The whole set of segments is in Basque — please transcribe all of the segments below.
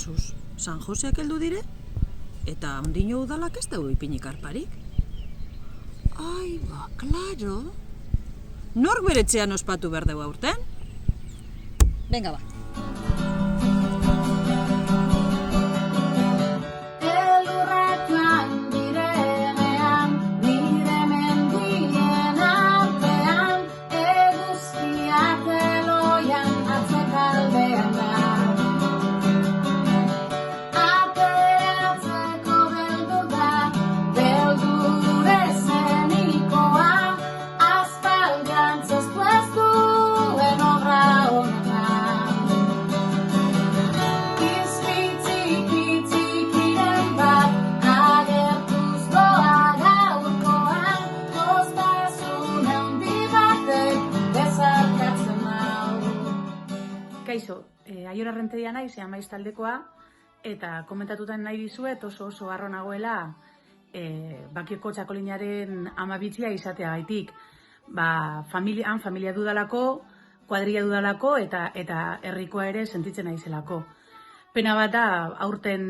kasuz, San Joseak heldu dire, eta ondino udalak ez dugu ipinik arparik. Ai, ba, klaro. Nork beretzean ospatu behar dugu aurten? Venga, ba. Kaixo, Aiora Renteria naiz, Amaiz taldekoa, eta komentatutan nahi dizuet oso harro nagoela Bakioko txakolinaren amabitzia izateagaitik. Familia dudalako, kuadrilla dudalako eta herrikoa ere sentitzen naizelako. Pena bat da aurten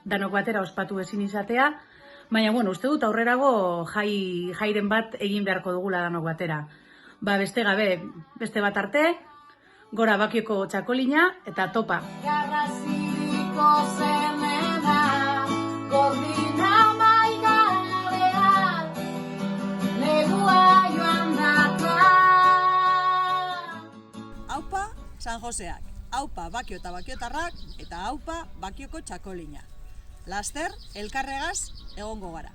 danok batera ospatu ezin izatea, baina uste dut aurrerago jairen bat egin beharko dugula danok batera. Beste gabe, beste bat arte, gora Bakioko txakolina eta topa. Garraziriko zemena, gordina maigalea, negua joan daka. Aupa, San Joseak, aupa Bakio eta Bakiotarrak, eta aupa Bakioko txakolina. Laster, elkarregaz egongo gara.